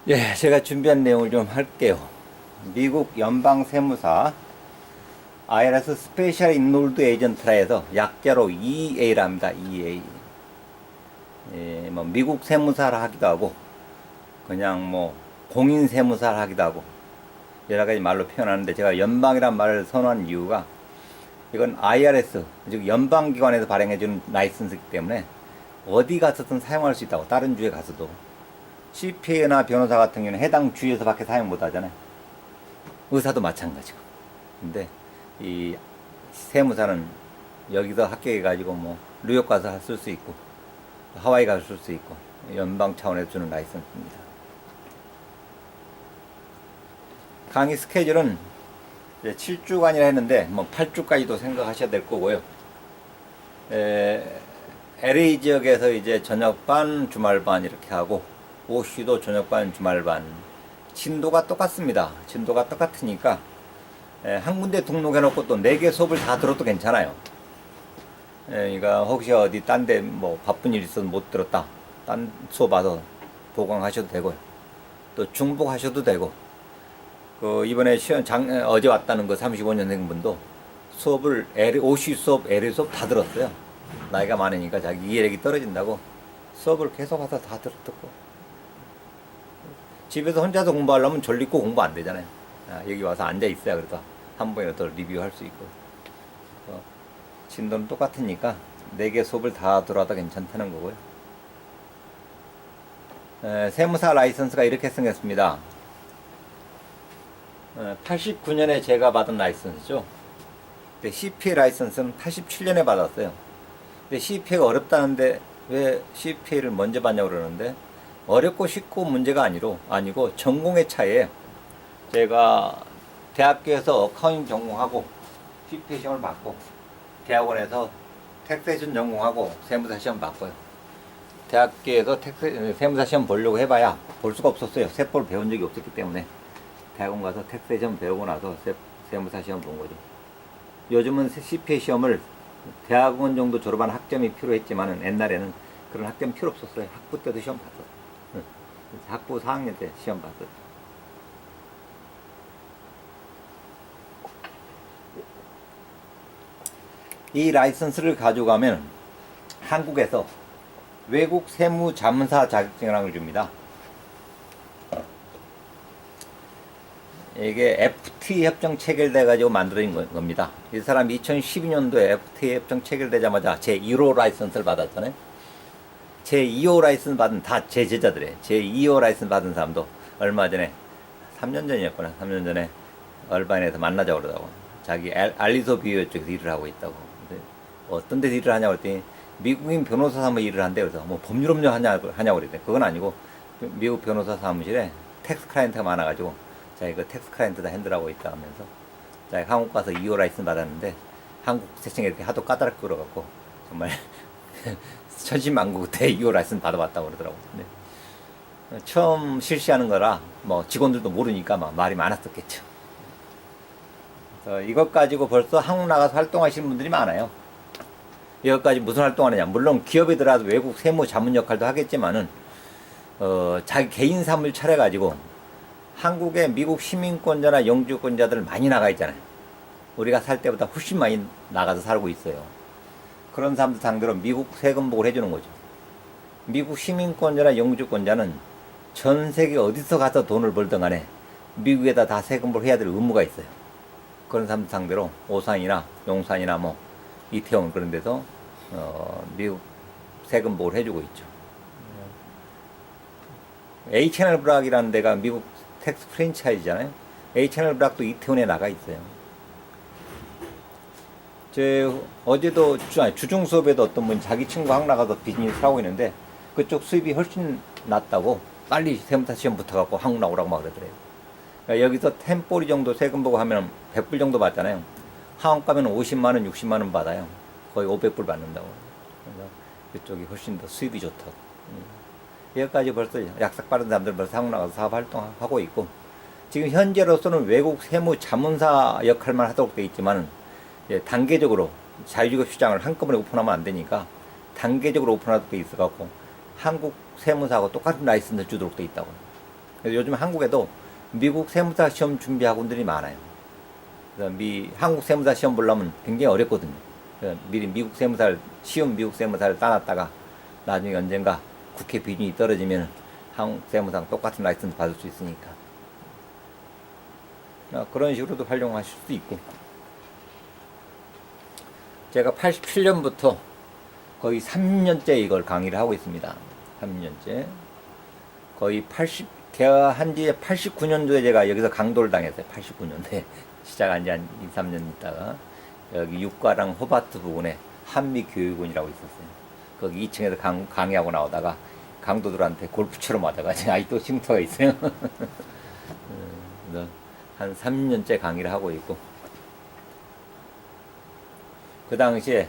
예, 제가 준비한 내용을 좀 할게요. 미국 연방세무사 IRS 스페셜 인롤드 에이전트라 해서 약자로 EA랍니다. EA. 예, 뭐 미국 세무사라 하기도 하고 그냥 뭐 공인 세무사라 하기도 하고 여러 가지 말로 표현하는데 제가 연방이란 말을 선호한 이유가 이건 IRS 즉 연방기관에서 발행해주는 라이선스이기 때문에 어디 가서든 사용할 수 있다고. 다른 주에 가서도 CPA나 변호사 같은 경우는 해당 주에서 밖에 사용 못 하잖아요. 의사도 마찬가지고. 근데 이 세무사는 여기서 합격해가지고 뭐 뉴욕 가서 쓸 수 있고 하와이 가서 쓸 수 있고 연방 차원에서 주는 라이선스입니다. 강의 스케줄은 7주간이라 했는데 뭐 8주까지도 생각하셔야 될 거고요. LA 지역에서 이제 저녁반 주말반 이렇게 하고 OC도 저녁반 주말반 진도가 똑같습니다. 진도가 똑같으니까 한 군데 등록해놓고 또 4개 수업을 다 들어도 괜찮아요. 그러니까 혹시 어디 딴 데 뭐 바쁜 일 있어서 못 들었다, 딴 수업 와서 보강하셔도 되고요. 또 중복하셔도 되고, 그 이번에 어제 왔다는 그 35년생 분도 수업을 OC 수업, LA 수업 다 들었어요. 나이가 많으니까 자기 이해력이 떨어진다고 수업을 계속 와서 다 듣고, 집에서 혼자서 공부하려면 졸리고 공부 안 되잖아요. 여기 와서 앉아 있어야 그래도 한 번이라도 리뷰할 수 있고. 진도는 똑같으니까 4개 수업을 다 들어와도 괜찮다는 거고요. 세무사 라이선스가 이렇게 생겼습니다. 89년에 제가 받은 라이선스죠. 근데 CPA 라이선스는 87년에 받았어요. 근데 CPA가 어렵다는데 왜 CPA를 먼저 받냐고 그러는데, 어렵고 쉽고 문제가 아니고 전공의 차이에요. 제가 대학교에서 어카운팅 전공하고 CPA 시험을 받고, 대학원에서 텍세이션 전공하고 세무사 시험 봤고요. 대학교에서 세무사 시험 보려고 해봐야 볼 수가 없었어요. 세법을 배운 적이 없었기 때문에. 대학원 가서 텍세이션 배우고 나서 세무사 시험 본 거죠. 요즘은 CPA 시험을 대학원 정도 졸업한 학점이 필요했지만은 옛날에는 그런 학점 필요 없었어요. 학부 때도 시험 봤었어요. 학부 4학년 때 시험 봤었죠. 이 라이선스를 가져가면 한국에서 외국 세무 자문사 자격증이라는 걸 줍니다. 이게 FTA 협정 체결돼 가지고 만들어진 겁니다. 이 사람이 2012년도에 FTA 협정 체결되자마자 제1호 라이선스를 받았잖아요. 제2호 라이선스 받은 다 제 제자들이에요. 제2호 라이선스 받은 사람도 얼마 전에 3년 전이었구나. 3년 전에 얼바인에서 만나자고 그러더라고. 자기 알리소 비오 쪽에서 일을 하고 있다고. 어떤 데서 일을 하냐고 그랬더니 미국인 변호사 사무실에 일을 한대. 그래서 뭐 법률업무 하냐고 그랬대. 그건 아니고 미국 변호사 사무실에 텍스 클라이언트가 많아가지고 자기 그 텍스 클라이언트 다 핸들하고 있다 하면서 자기 한국 가서 2호 라이선스 받았는데 한국 세청에 이렇게 하도 까다롭게 끌어갖고 정말 천신만고 그때 2호 라이선스 받아봤다고 그러더라고. 근데 처음 실시하는 거라 뭐 직원들도 모르니까 막 말이 많았었겠죠. 그래서 이것 가지고 벌써 한국 나가서 활동하시는 분들이 많아요. 이것까지 무슨 활동하느냐. 물론 기업에 들어가서 외국 세무 자문 역할도 하겠지만은 자기 개인 사무실 차려가지고 한국에 미국 시민권자나 영주권자들 많이 나가 있잖아요. 우리가 살 때보다 훨씬 많이 나가서 살고 있어요. 그런 사람들 상대로 미국 세금복을 해주는 거죠. 미국 시민권자나 영주권자는 전 세계 어디서 가서 돈을 벌든 간에 미국에다 다 세금복을 해야 될 의무가 있어요. 그런 사람들 상대로 오산이나 용산이나 뭐 이태원 그런 데서 미국 세금복을 해주고 있죠. H&R 브락이라는 데가 미국 텍스 프랜차이즈잖아요. H&R 브락도 이태원에 나가 있어요. 어제도 주중 수업에도 어떤 분이 자기 친구가 한국 나가서 비즈니스를 하고 있는데 그쪽 수입이 훨씬 낮다고 빨리 세무사 시험 붙어갖고 한국 나오라고 막 그러더래요. 그러니까 여기서 템포리 정도 세금 보고 하면 100불 정도 받잖아요. 한국 가면 50만원, 60만원 받아요. 거의 500불 받는다고. 그래서 그쪽이 훨씬 더 수입이 좋다고. 여기까지 벌써 약삭 빠른 사람들 벌써 한국 나가서 사업 활동하고 있고, 지금 현재로서는 외국 세무 자문사 역할만 하도록 되어 있지만 단계적으로 자유주거 시장을 한꺼번에 오픈하면 안 되니까 단계적으로 오픈하도록 되어 있어갖고 한국 세무사하고 똑같은 라이선스 주도록 되어 있다고. 그래서 요즘 한국에도 미국 세무사 시험 준비학원들이 많아요. 그래서 한국 세무사 시험 보려면 굉장히 어렵거든요. 그래서 미리 쉬운 미국 세무사를 따놨다가 나중에 언젠가 국회 비준이 떨어지면 한국 세무사랑 똑같은 라이선스 받을 수 있으니까. 그런 식으로도 활용하실 수도 있고. 제가 87년부터 거의 30년째 이걸 강의를 하고 있습니다. 30년째. 거의 개화한 지 89년도에 제가 여기서 강도를 당했어요. 89년도에. 시작한 지 한 2, 3년 있다가 여기 육가랑 호바트 부근에 한미교육원이라고 있었어요. 거기 2층에서 강의하고 나오다가 강도들한테 골프처럼 맞아가지고 아직도 쉼터가 있어요. 한 30년째 강의를 하고 있고, 그 당시에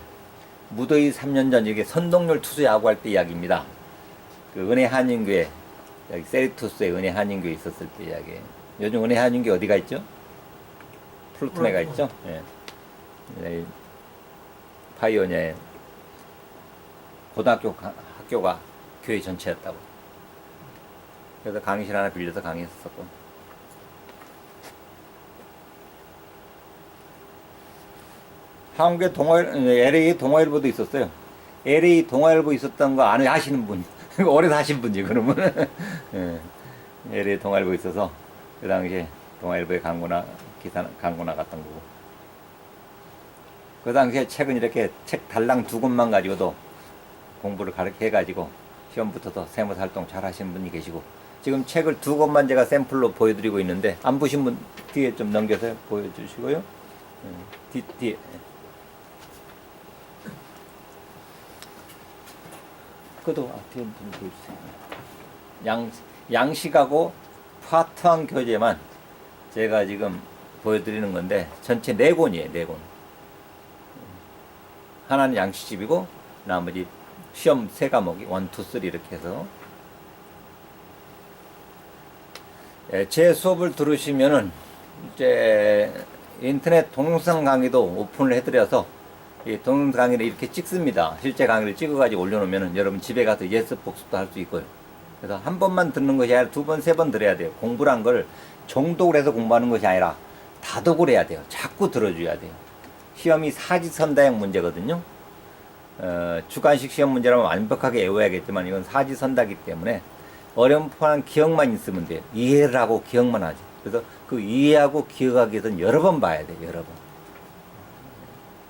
무더위 3년 전 이게 선동열 투수 야구할 때 이야기입니다. 그 은혜 한인교회, 여기 세리토스에 은혜 한인교회 있었을 때 이야기예요. 요즘 은혜 한인교회 어디가 있죠? 플루톤에가 있죠? 예. 파이오니아의 학교가 교회 전체였다고. 그래서 강의실 하나 빌려서 강의했었고. 한국에 LA 동아일보도 있었어요. LA 동아일보 있었던 거 아시는 분. 오래 사신 분이 그러면. 예. LA 동아일보 있어서 그 당시에 동아일보에 광고 나갔던 거고. 그 당시에 책은 이렇게 책 달랑 2권만 가지고도 공부를 해가지고 시험 붙어서 세무사 활동 잘 하시는 분이 계시고, 지금 책을 2권만 제가 샘플로 보여드리고 있는데 안 보신 분 뒤에 좀 넘겨서 보여주시고요. 뒤에. 그도 뒤에 좀 보여주세요. 양식하고 파트원 교재만 제가 지금 보여드리는 건데 전체 4권이에요. 4권. 하나는 양식집이고 나머지 시험 3과목이 1, 2, 3 이렇게 해서. 제 수업을 들으시면은 이제 인터넷 동영상 강의도 오픈을 해드려서 이 동영상 강의를 이렇게 찍습니다. 실제 강의를 찍어가지고 올려놓으면은 여러분 집에 가서 예습 복습도 할 수 있고요. 그래서 한 번만 듣는 것이 아니라 2번, 3번 들어야 돼요. 공부란 걸 정독을 해서 공부하는 것이 아니라 다독을 해야 돼요. 자꾸 들어줘야 돼요. 시험이 사지선다형 문제거든요. 주관식 시험 문제라면 완벽하게 외워야겠지만 이건 사지선다기 때문에 어렴풋한 기억만 있으면 돼요. 이해를 하고 기억만 하지. 그래서 그 이해하고 기억하기 위해서는 여러 번 봐야 돼요. 여러 번.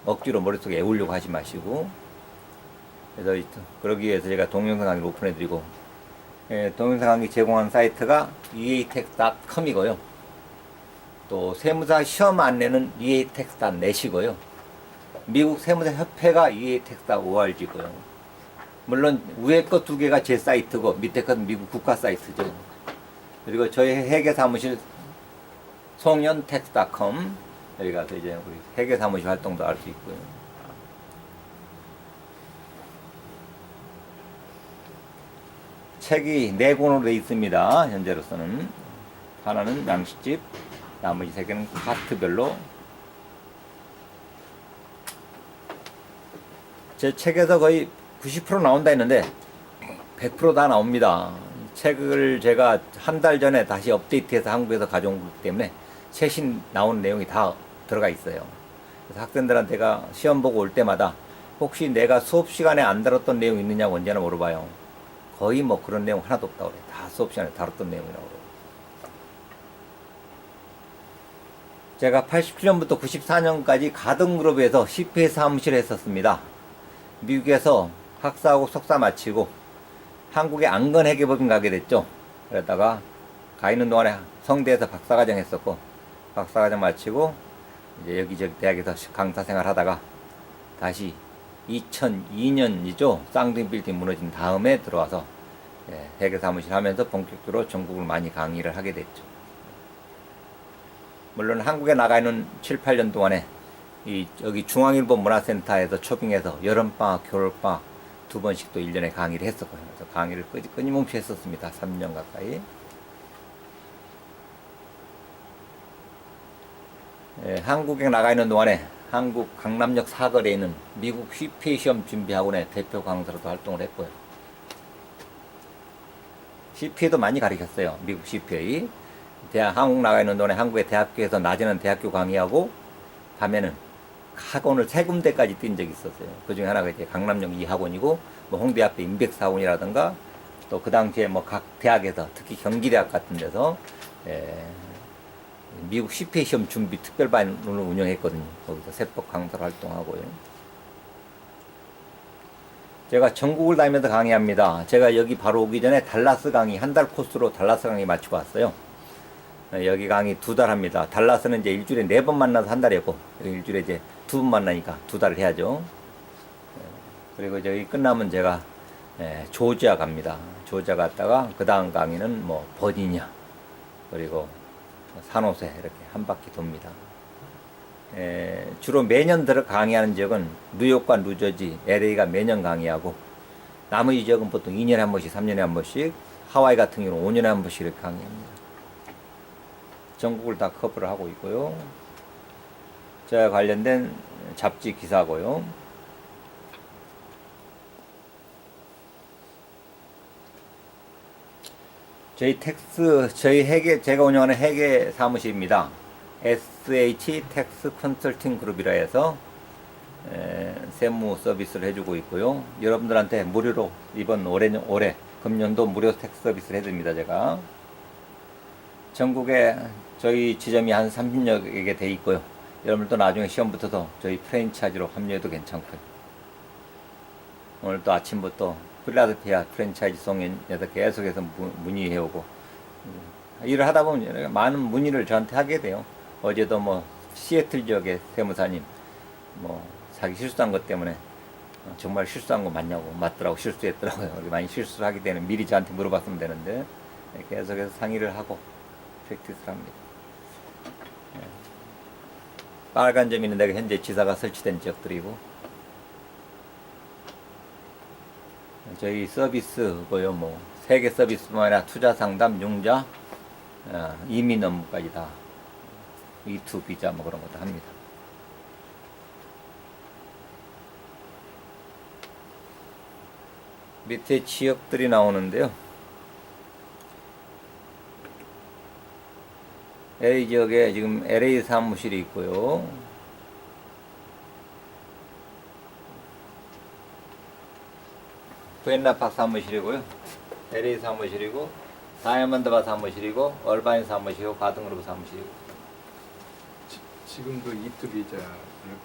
억지로 머릿속에 외우려고 하지 마시고. 그래서 그러기 위해서 제가 동영상 강의를 오픈해드리고, 동영상 강의 제공하는 사이트가 eatex.com이고요. 또 세무사 시험 안내는 eatex.net이고요. 미국 세무사협회가 eatex.org고요. 물론 위에 거 2개가 제 사이트고 밑에 건 미국 국가 사이트죠. 그리고 저희 회계사무실 송연tex.com, 여기 가서 이제 우리 회계사무실 활동도 할 수 있고요. 책이 4권으로 되어 있습니다. 현재로서는. 하나는 양식집, 나머지 3개는 파트별로. 제 책에서 거의 90% 나온다 했는데 100% 다 나옵니다. 책을 제가 한 달 전에 다시 업데이트해서 한국에서 가져온 거기 때문에 최신 나온 내용이 다 들어가 있어요. 그래서 학생들한테가 시험 보고 올 때마다 혹시 내가 수업 시간에 안 다뤘던 내용 있느냐고 언제나 물어봐요. 거의 뭐 그런 내용 하나도 없다고 그래요. 다 수업 시간에 다뤘던 내용이라고 그래요. 제가 87년부터 94년까지 가든그룹에서 CPA 사무실에 했었습니다. 미국에서 학사하고 석사 마치고 한국에 안건회계법인 가게 됐죠. 그러다가 가 있는 동안에 성대에서 박사과정 했었고, 박사과정 마치고 이제 여기저기 대학에서 강사 생활 하다가 다시 2002년이죠. 쌍둥이 빌딩 무너진 다음에 들어와서 회계사무실 하면서 본격적으로 전국을 많이 강의를 하게 됐죠. 물론 한국에 나가 있는 7, 8년 동안에 여기 중앙일보 문화센터에서 초빙해서 여름방학, 겨울방학 2번씩 또 1년에 강의를 했었고요. 그래서 강의를 끊임없이 했었습니다. 3년 가까이. 한국에 나가 있는 동안에 한국 강남역 사거리에 있는 미국 CPA 시험 준비학원의 대표 강사로도 활동을 했고요. CPA도 많이 가르쳤어요. 미국 CPA. 한국 나가 있는 동안에 한국의 대학교에서 낮에는 대학교 강의하고 밤에는 학원을 세 군데까지 뛴 적이 있었어요. 그 중에 하나가 이제 강남역 2학원이고, 뭐 홍대 앞에 인백사원이라든가, 또 그 당시에 뭐 각 대학에서, 특히 경기대학 같은 데서, 미국 CPA 시험 준비 특별반을 운영했거든요. 거기서 세법 강사로 활동하고요. 제가 전국을 다니면서 강의합니다. 제가 여기 바로 오기 전에 달라스 강의, 한 달 코스로 달라스 강의 마치고 왔어요. 여기 강의 2달 합니다. 달라스는 이제 일주일에 4번 만나서 한 달이고, 일주일에 이제 2번 만나니까 2달을 해야죠. 그리고 저기 끝나면 제가 조지아 갑니다. 조지아 갔다가 그 다음 강의는 뭐 버지니아, 그리고 산호세 이렇게 한 바퀴 돕니다. 주로 매년 들어 강의하는 지역은 뉴욕과 뉴저지, LA가 매년 강의하고, 나머지 지역은 보통 2년에 한 번씩, 3년에 한 번씩, 하와이 같은 경우는 5년에 한 번씩 이렇게 강의합니다. 전국을 다 커버를 하고 있고요. 저와 관련된 잡지 기사고요. 저희 제가 운영하는 회계 사무실입니다. SH 텍스 컨설팅 그룹이라 해서 세무 서비스를 해주고 있고요. 여러분들한테 무료로 이번 올해 금년도 무료 텍스 서비스를 해드립니다. 제가 전국에 저희 지점이 한 30여 개 돼 있고요. 여러분들도 나중에 시험 붙어서 저희 프랜차이즈로 합류해도 괜찮고요. 오늘 또 아침부터 필라델피아 프랜차이즈 송에서 계속해서 문의해오고, 일을 하다 보면 많은 문의를 저한테 하게 돼요. 어제도 뭐 시애틀 지역의 세무사님 뭐 자기 실수한 것 때문에 정말 실수한 거 맞냐고, 맞더라고, 실수했더라고요. 많이 실수를 하게 되는, 미리 저한테 물어봤으면 되는데 계속해서 상의를 하고 프랙티스를 합니다. 빨간 점이 있는 데가 현재 지사가 설치된 지역들이고, 저희 서비스고요. 뭐 세계 서비스뿐만 아니라 투자 상담, 융자, 이민 업무까지 다 E2 비자 뭐 그런 것도 합니다. 밑에 지역들이 나오는데요. LA 지역에 지금 LA 사무실이 있고요. 부엔나팍 사무실이고요. LA 사무실이고, 다이아몬드바 사무실이고, 얼바인 사무실이고, 가등그룹 사무실이고. 지금도 E2 비자를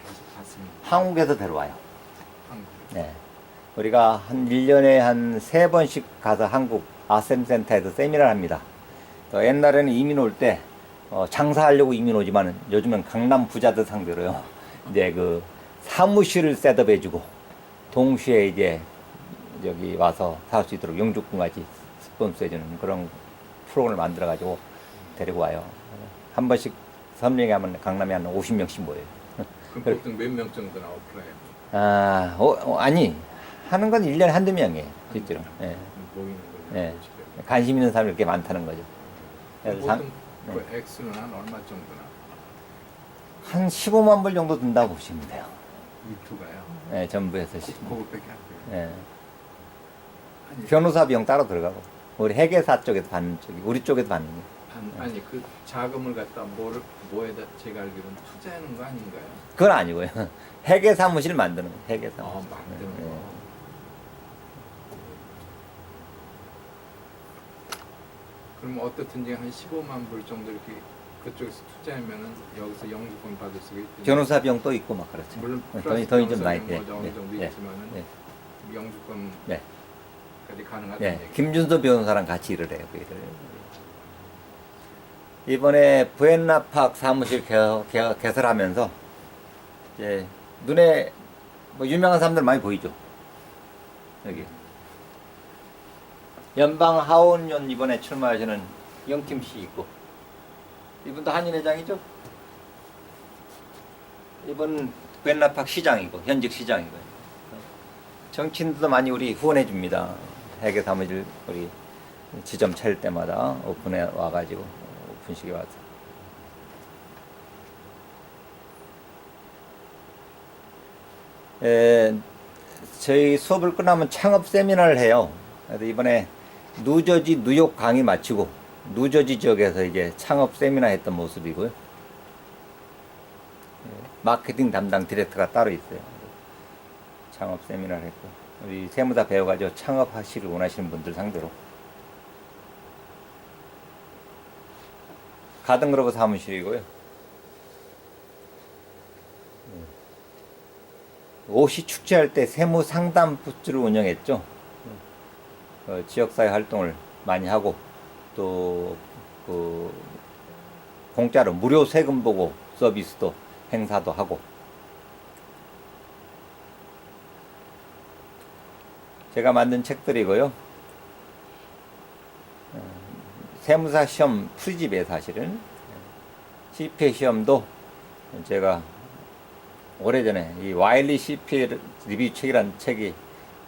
계속 받습니다. 한국에서 데려와요. 한국. 네. 우리가 한 1년에 한 3번씩 가서 한국 아셈 센터에서 세미나를 합니다. 옛날에는 이민 올 때 장사하려고 이민 오지만 요즘은 강남 부자들 상대로요. 이제 그 사무실을 셋업해주고, 동시에 이제 여기 와서 살 수 있도록 영주권까지 스폰서해주는 그런 프로그램을 만들어가지고 데리고 와요. 한 번씩 설명회 하면 강남에 한 50명씩 모여요. 그럼 보통 몇 명 정도나 오프라인? 아니, 하는 건 1년에 한두 명이에요, 실제로. 예. 모이는 거죠. 예. 관심 있는 사람이 이렇게 많다는 거죠. 그래서 보통 그 액수는 한 얼마 정도나? 한 15만 불 정도 든다고 보시면 돼요. E2가요? 예, 전부에서. 그거밖에 안 돼요. 예. 아니, 변호사 비용 따로 들어가고, 우리 회계사 쪽에서 받는 쪽이, 우리 쪽에서 받는 게. 아니 그 자금을 갖다 뭐에다 제가 알기로는 투자하는 거 아닌가요? 그건 아니고요. 회계 사무실 만드는 거, 회계 사무실. 만드는 예. 거. 그럼 어떻든지 한 15만 불 정도 이렇게 그쪽에서 투자하면은 여기서 영주권 받을 수가 있죠. 변호사 비용 또 있고 막 그렇죠. 물론 돈이 좀 많이 뭐 돼. 어느 정도 네. 있지만은 네. 영주권까지 네. 가능하다는 네. 얘기. 김준서 변호사랑 같이 일을 해요, 그 일을. 이번에 부엔나팍 사무실 개설하면서 이제 눈에 뭐 유명한 사람들 많이 보이죠. 여기 연방 하원의원 이번에 출마하시는 영팀 씨 있고, 이분도 한인회장이죠. 이분 부엔나팍 시장이고, 현직 시장이고. 정치인들도 많이 우리 후원해 줍니다. 회계 사무실 우리 지점 차릴 때마다 오픈해 와가지고, 오픈식에 와서. 저희 수업을 끝나면 창업 세미나를 해요. 그래서 이번에 뉴저지 뉴욕 강의 마치고 뉴저지 지역에서 이제 창업 세미나 했던 모습이고요. 마케팅 담당 디렉터가 따로 있어요. 창업 세미나를 했고, 우리 세무사 배워가지고 창업하시길 원하시는 분들 상대로. 가든그로브 사무실이고요. 옷이 축제할 때 세무 상담 부스를 운영했죠. 지역사회 활동을 많이 하고, 또 공짜로 무료 세금 보고 서비스도 행사도 하고. 제가 만든 책들이고요. 세무사 시험 풀이집에 사실은 CPA 시험도 제가 오래전에 이 와일리 CPA 리뷰 책이라는 책이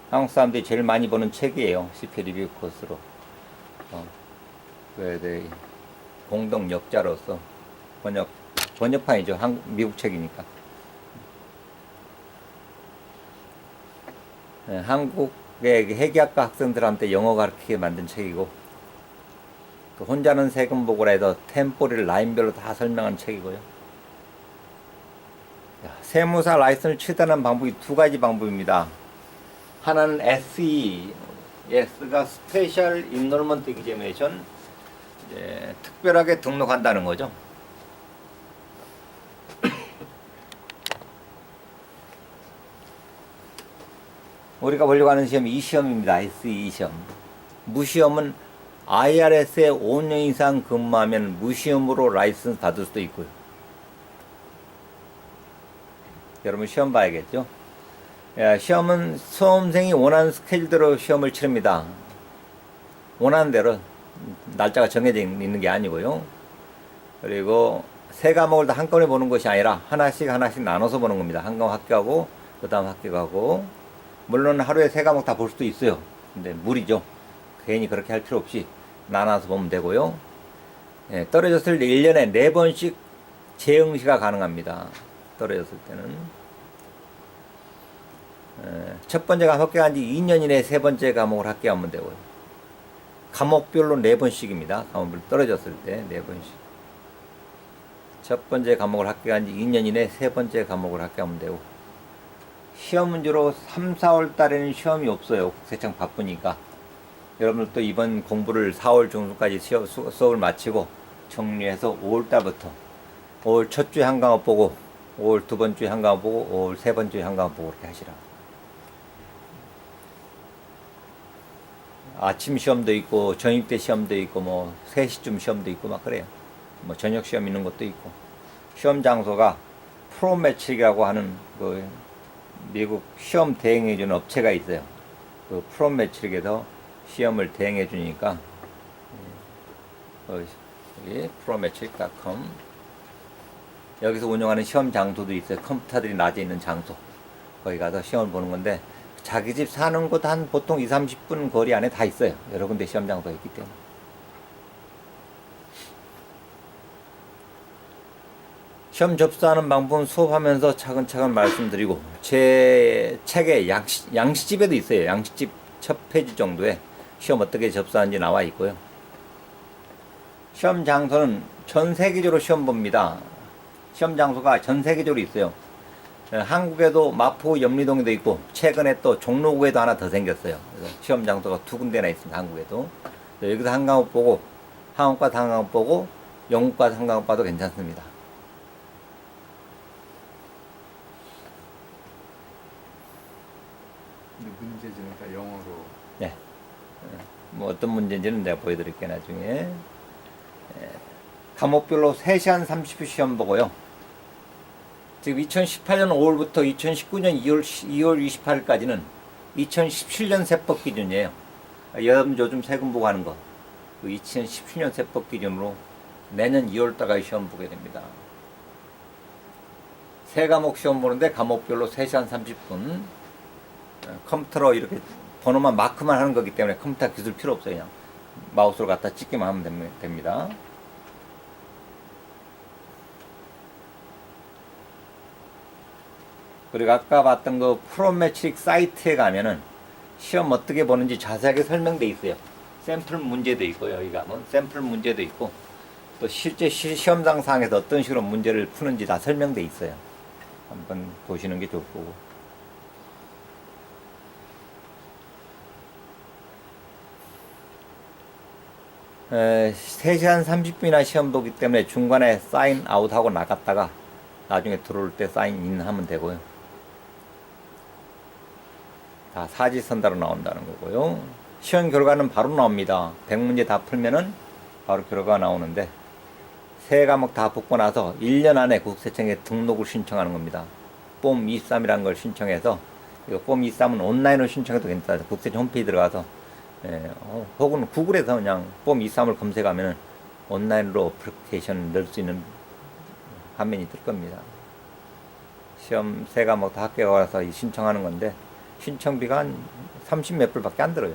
한국 사람들이 제일 많이 보는 책이에요. CPA 리뷰 코스로. 네, 공동 역자로서 번역판이죠. 미국 책이니까. 한국의 회계학과 학생들한테 영어 가르치게 만든 책이고, 또 혼자는 세금 보고라 해서 템포리를 라인별로 다 설명한 책이고요. 세무사 라이선을 취득하는 방법이 두 가지 방법입니다. 하나는 SE, S가 스페셜 인롤먼트 에그제미네이션, 특별하게 등록한다는 거죠. 우리가 보려고 하는 시험이 이 시험입니다. SE 시험. 무시험은 IRS에 5년 이상 근무하면 무시험으로 라이선스 받을 수도 있고요. 여러분 시험 봐야겠죠? 시험은 수험생이 원하는 스케줄대로 시험을 치릅니다. 원하는 대로 날짜가 정해져 있는 게 아니고요. 그리고 세 과목을 다 한꺼번에 보는 것이 아니라 하나씩 나눠서 보는 겁니다. 한 과목 합격하고 그 다음 합격하고, 물론 하루에 세 과목 다 볼 수도 있어요. 근데 무리죠. 괜히 그렇게 할 필요 없이 나눠서 보면 되고요. 떨어졌을 때 1년에 4번씩 재응시가 가능합니다. 떨어졌을 때는. 첫 번째 과목 합격한 지 2년 이내에 세 번째 과목을 합격하면 되고요. 과목별로 4번씩입니다. 과목별로 떨어졌을 때 4번씩. 첫 번째 과목을 합격한 지 2년 이내에 세 번째 과목을 합격하면 되고, 시험 문제로 3, 4월 달에는 시험이 없어요. 국세청 바쁘니까. 여러분들 또 이번 공부를 4월 중순까지 수업을 마치고 정리해서 5월 달부터 5월 첫 주에 한 과목 보고, 5월 두 번째 한 과목 보고, 5월 세 번째 한 과목 보고 그렇게 하시라. 아침 시험도 있고 저녁 때 시험도 있고 뭐 3시쯤 시험도 있고 막 그래요. 뭐 저녁 시험 있는 것도 있고. 시험 장소가 프로매치라고 하는 그 미국 시험 대행해 주는 업체가 있어요. 그 프로매치릭에서 시험을 대행해 주니까 여기 프로매치릭.com, 여기서 운영하는 시험 장소도 있어요. 컴퓨터들이 낮에 있는 장소. 거기 가서 시험을 보는 건데, 자기 집 사는 곳 한 보통 2, 30분 거리 안에 다 있어요. 여러 군데 시험 장소가 있기 때문에. 시험 접수하는 방법은 수업하면서 차근차근 말씀드리고, 제 책에 양식집에도 있어요. 양식집 첫 페이지 정도에 시험 어떻게 접수하는지 나와 있고요. 시험 장소는 전 세계적으로 시험 봅니다. 시험 장소가 전 세계적으로 있어요. 한국에도 마포 염리동에도 있고, 최근에 또 종로구에도 하나 더 생겼어요. 그래서 시험 장소가 2군데나 있습니다. 한국에도. 여기서 한 과목 보고, 한국과 한 과목 보고, 영국과 한 과목 봐도 괜찮습니다. 문제지는 다 영어로. 네. 뭐 어떤 문제인지는 내가 보여드릴게요, 나중에. 과목별로 3시간 30분 시험 보고요. 지금 2018년 5월부터 2019년 2월 28일까지는 2017년 세법 기준이에요. 요즘 세금 보고 하는 거. 2017년 세법 기준으로 내년 2월달까지 시험 보게 됩니다. 세 과목 시험 보는데 과목별로 3시간 30분. 컴퓨터로 이렇게 번호만 마크만 하는 거기 때문에 컴퓨터 기술 필요 없어요. 그냥 마우스로 갖다 찍기만 하면 됩니다. 그리고 아까 봤던 그 프로매트릭 사이트에 가면은 시험 어떻게 보는지 자세하게 설명돼 있어요. 샘플 문제도 있고, 여기 가면 샘플 문제도 있고, 또 실제 시험장 상에서 어떤 식으로 문제를 푸는지 다 설명돼 있어요. 한번 보시는 게 좋을 거고. 3시간 30분이나 시험 보기 때문에 중간에 사인 아웃하고 나갔다가 나중에 들어올 때 사인 인 하면 되고요. 다 사지선다로 나온다는 거고요. 시험 결과는 바로 나옵니다. 100문제 다 풀면은 바로 결과가 나오는데, 세 과목 다 붙고 나서 1년 안에 국세청에 등록을 신청하는 겁니다. 폼 23이라는 걸 신청해서, 이거 폼 23은 온라인으로 신청해도 괜찮아요. 국세청 홈페이지 들어가서, 혹은 구글에서 그냥 폼 23을 검색하면 온라인으로 어플리케이션 넣을 수 있는 화면이 뜰 겁니다. 시험 세 과목 다 합격하고 나서 신청하는 건데, 신청비가 한 30몇 불밖에 안 들어요.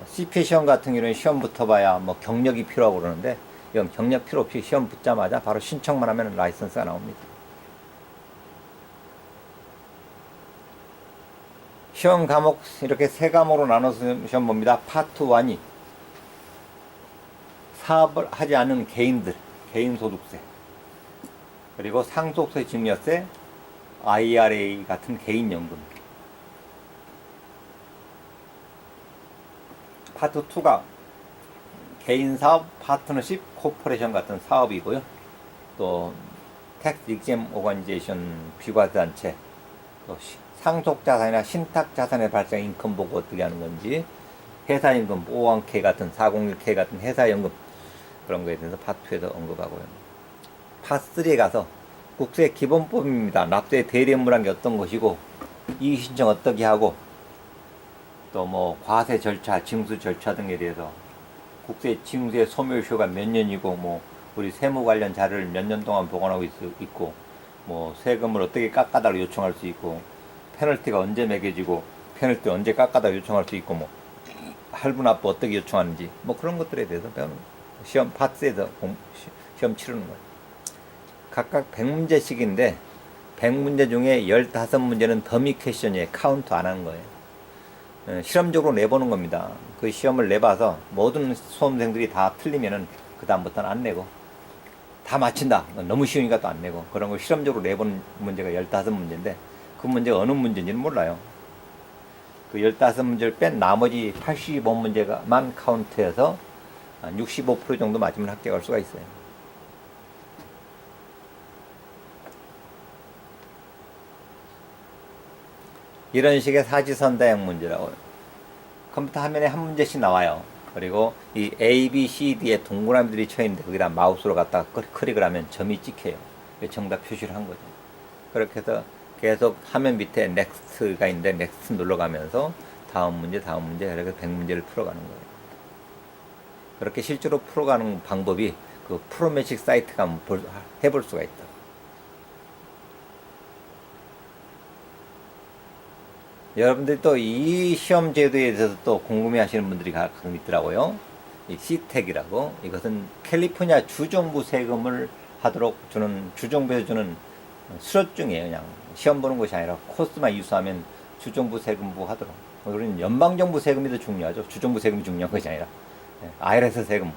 CPA 시험 같은 경우는 시험 붙어봐야 뭐 경력이 필요하고 그러는데, 이건 경력 필요 없이 시험 붙자마자 바로 신청만 하면 라이선스가 나옵니다. 시험 과목 이렇게 세 과목으로 나눠서 시험 봅니다. 파트 1이 사업을 하지 않은 개인들, 개인소득세, 그리고 상속세, 증여세, IRA 같은 개인연금. 파트 2가 개인사업, 파트너십, 코퍼레이션 같은 사업이고요. 또 텍스 익셈 오거니제이션, 비과세단체, 또 상속자산이나 신탁자산의 발생 인컴 보고 어떻게 하는 건지, 회사임금, 501K 같은 401K 같은 회사연금 그런 거에 대해서 파트 2에서 언급하고요. 파트 3에 가서 국세 기본법입니다. 납세 대리업무란 게 어떤 것이고, 이의신청 어떻게 하고, 또 뭐 과세 절차, 징수 절차 등에 대해서 국세 징수의 소멸시효가 몇 년이고, 뭐 우리 세무 관련 자료를 몇 년 동안 보관하고 있고, 뭐 세금을 어떻게 깎아달라고 요청할 수 있고, 페널티가 언제 매겨지고, 페널티 언제 깎아달라고 요청할 수 있고, 뭐 할부 납부 어떻게 요청하는지, 뭐 그런 것들에 대해서 배우는 시험 파트에서 시험 치르는 거예요. 각각 100문제씩인데 100문제 중에 15문제는 더미 퀘션이에요. 카운트 안 한 거예요. 실험적으로 내보는 겁니다. 그 시험을 내봐서 모든 수험생들이 다 틀리면은 그 다음부터는 안 내고, 다 맞힌다, 너무 쉬우니까 또 안 내고, 그런 걸 실험적으로 내본 문제가 15문제인데 그 문제가 어느 문제인지는 몰라요. 그 15문제를 뺀 나머지 85문제만 카운트해서 한 65% 정도 맞으면 합격할 수가 있어요. 이런 식의 사지선다형 문제라고요. 컴퓨터 화면에 한 문제씩 나와요. 그리고 이 A, B, C, D에 동그라미들이 쳐있는데 거기다 마우스로 갖다가 클릭을 하면 점이 찍혀요. 정답 표시를 한 거죠. 그렇게 해서 계속 화면 밑에 넥스트가 있는데 넥스트 눌러가면서 다음 문제 이렇게 100문제를 풀어가는 거예요. 그렇게 실제로 풀어가는 방법이 그 프로매직 사이트 가면 해볼 수가 있다. 여러분들이 또 이 시험 제도에 대해서 또 궁금해 하시는 분들이 가끔 있더라고요. 이 CTEC이라고. 이것은 캘리포니아 주정부 세금을 하도록 주는, 주정부에서 주는 수료증이에요. 그냥 시험 보는 것이 아니라 코스만 이수하면 주정부 세금부 하도록. 우리는 연방정부 세금이 더 중요하죠. 주정부 세금이 중요한 것이 아니라. IRS 세금.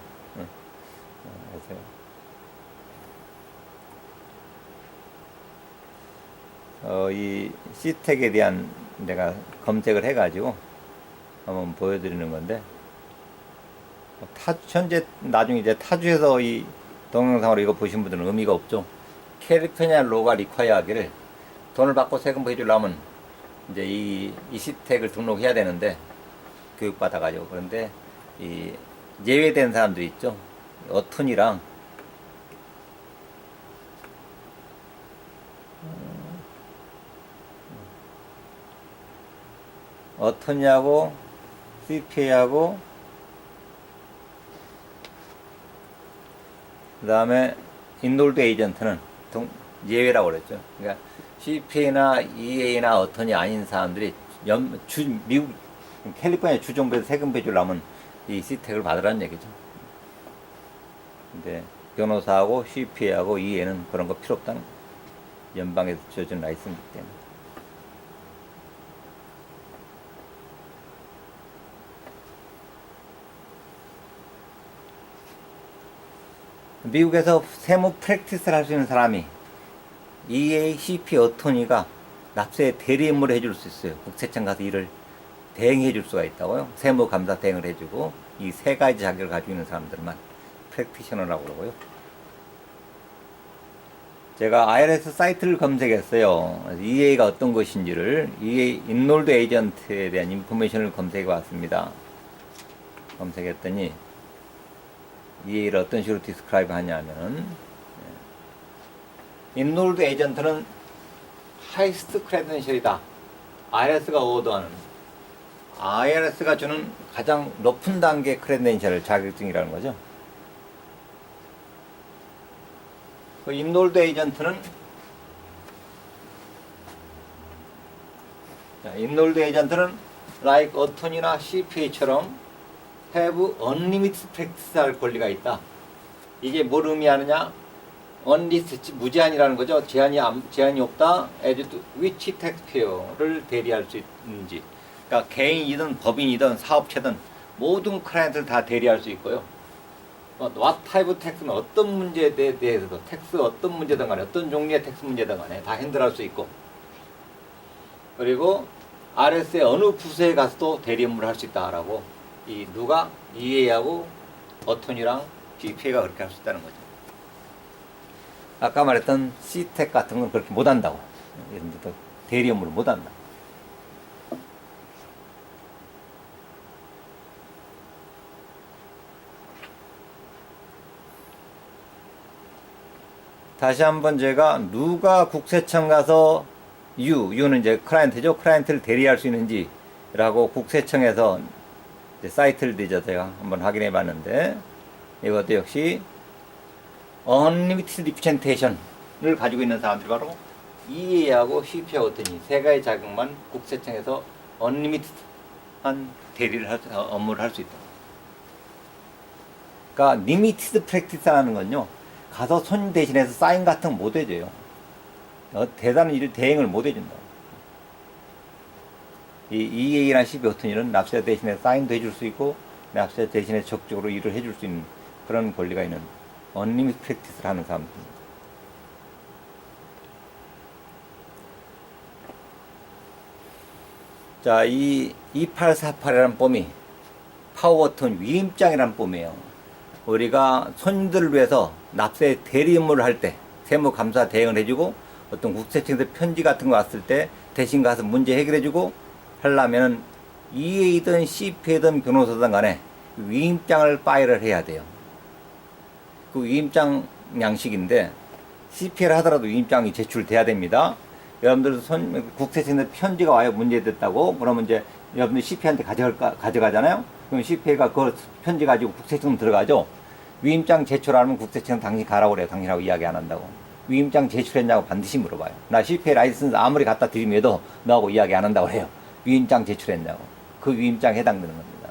이 CTEC에 대한 내가 검색을 해가지고 한번 보여드리는 건데, 현재 나중에 이제 타주에서 이 동영상으로 이거 보신 분들은 의미가 없죠. 캘리포니아 로가 리콰이어하기를 돈을 받고 세금 보여주려면 이제 이 CTEC을 등록해야 되는데, 교육받아가지고. 그런데 이 예외된 사람들이 있죠. 어턴이랑 어턴이하고 CPA하고 그 다음에 인롤드 에이전트는 예외라고 그랬죠. 그러니까 CPA나 EA나 어턴이 아닌 사람들이 미국 캘리포니아 주정부에서 세금 배주려면 이 CTEC을 받으라는 얘기죠. 근데 변호사하고 CPA하고 EA는 그런 거 필요 없다는 거예요. 연방에서 주어진 라이선스 때문에. 미국에서 세무 프랙티스를 할 수 있는 사람이 EA, CP, 어토니가 납세 대리 임무를 해줄 수 있어요. 국세청 가서 일을 대행해 줄 수가 있다고요. 세무감사 대행을 해주고 이 세 가지 자격을 가지고 있는 사람들만 프랙티셔너라고 그러고요. 제가 IRS 사이트를 검색했어요. EA가 어떤 것인지를 EA 인롤드 에이전트에 대한 인포메이션을 검색해 왔습니다. 검색했더니 EA를 어떤 식으로 디스크라이브 하냐면은 인롤드 에이전트는 하이스트 크레덴셜이다. IRS가 오더하는 IRS가 주는 가장 높은 단계 크레덴셜 자격증이라는 거죠. 그 인롤드 에이전트는 인롤드 에이전트는 like 어토니나 CPA처럼 have unlimited practice 할 권리가 있다. 이게 뭘 의미하느냐? unlimited 무제한이라는 거죠. 제한이 없다. as to which taxpayer를 대리할 수 있는지. 그러니까 개인이든 법인이든 사업체든 모든 클라이언트를 다 대리할 수 있고요. what type of tax는 어떤 문제에 대해서도 텍스 어떤 문제든 간에 어떤 종류의 텍스 문제든 간에 다 핸들할 수 있고, 그리고 RS의 어느 부서에 가서도 대리 업무를 할 수 있다라고 이 누가 EA하고 어토니랑 CPA가 그렇게 할 수 있다는 거죠. 아까 말했던 CTEC 같은 건 그렇게 못 한다고. 이런 데도 대리 업무를 못 한다. 다시 한번 제가 누가 국세청 가서 U는 이제 클라이언트죠. 클라이언트를 대리할 수 있는지라고 국세청에서 이제 사이트를 뒤져 제가 한번 확인해 봤는데, 이것도 역시 Unlimited Representation을 가지고 있는 사람들이 바로 EA하고 CPA 어떠니 세 가지 자격만 국세청에서 Unlimited한 대리를 업무를 할 수 있다. 그러니까 Limited Practice라는 건요, 가서 손 대신해서 사인 같은 거 못 해줘요. 대단한 일을 대행을 못 해준다. 이 EA나 CP 어토니는 납세자 대신에 사인도 해줄 수 있고 납세자 대신에 적극적으로 일을 해줄 수 있는 그런 권리가 있는 언리미티드 프랙티스를 하는 사람들입니다. 자, 이 2848이라는 폼이 파워톤 위임장이라는 폼이에요. 우리가 손님들을 위해서 납세 대리 업무를 할 때 세무감사 대행을 해주고 어떤 국세청에서 편지 같은 거 왔을 때 대신 가서 문제 해결해주고 하려면은 EA든 CPA든 변호사든 간에 위임장을 파일을 해야 돼요. 그 위임장 양식인데 CPA를 하더라도 위임장이 제출돼야 됩니다. 여러분들 국세청에서 편지가 와요. 문제됐다고. 그러면 이제 여러분들 CPA한테 가져가잖아요. 그럼 CPA가 그 편지 가지고 국세청 들어가죠. 위임장 제출하면 국세청 당신 가라고 그래요. 당신하고 이야기 안 한다고. 위임장 제출했냐고 반드시 물어봐요. 나 CPA 라이선스 아무리 갖다 드리면도 너하고 이야기 안 한다고 그래요. 위임장 제출했냐고. 그 위임장에 해당되는 겁니다.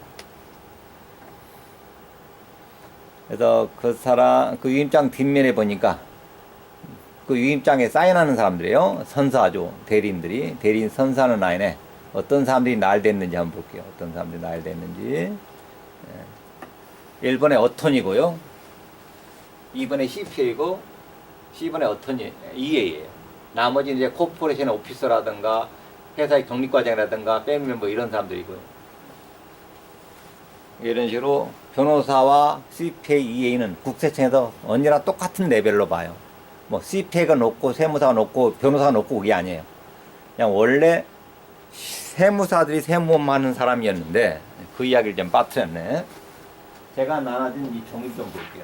그래서 그 위임장 뒷면에 보니까 그 위임장에 사인하는 사람들이에요. 선사죠. 대리인 선사하는 라인에 어떤 사람들이 나열됐는지 한번 볼게요. 어떤 사람들이 나열됐는지. 1번에 어토니고요. 2번에 CPA이고, C번에 어토니, EA예요. 나머지 이제 코퍼레이션 오피서라든가 회사의 독립과장이라든가 패밀리 멤버 이런 사람들이고요. 이런 식으로 변호사와 CPA, EA는 국세청에서 언제나 똑같은 레벨로 봐요. 뭐 CPA가 높고 세무사가 높고 변호사가 높고 그게 아니에요. 그냥 원래 세무사들이 세무만 하는 사람이었는데 그 이야기를 좀 빠뜨렸네. 제가 나눠준 이 종이 좀 볼게요.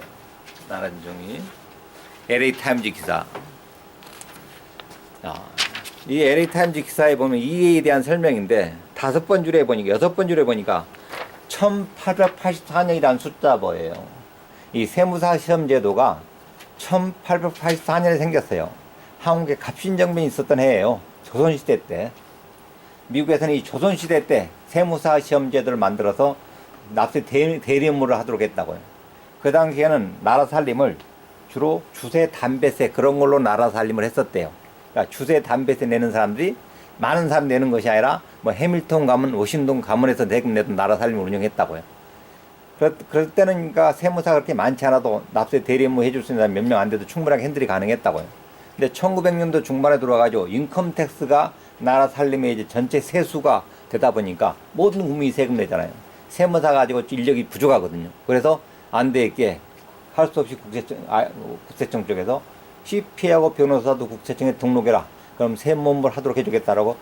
나눠준 종이. LA 타임즈 기사. 이 LA 타임즈 기사에 보면 EA에 대한 설명인데 5번 줄에 보니까 6번 줄에 보니까 1884년이라는 숫자 뭐예요. 이 세무사 시험 제도가 1884년에 생겼어요. 한국에 갑신정변이 있었던 해예요. 조선시대 때. 미국에서는 이 조선시대 때 세무사 시험 제도를 만들어서 납세 대리 업무를 하도록 했다고요. 그 당시에는 나라 살림을 주로 주세, 담배세 그런 걸로 나라 살림을 했었대요. 그러니까 주세, 담배세 내는 사람들이 많은 사람 내는 것이 아니라 뭐 해밀턴 가문, 워싱턴 가문에서 내던 나라 살림을 운영했다고요. 그럴 때는 그러니까 세무사가 그렇게 많지 않아도 납세 대리 업무 해줄 수 있는 사람 몇 명 안 돼도 충분하게 핸들이 가능했다고요. 근데 1900년도 중반에 들어와가지고 인컴택스가 나라 살림의 이제 전체 세수가 되다 보니까 모든 국민이 세금 내잖아요. 세무사 가지고 인력이 부족하거든요. 그래서 안 되게 할 수 없이 국세청 쪽에서 CPA하고 변호사도 국세청에 등록해라. 그럼 세무업무를 하도록 해주겠다라고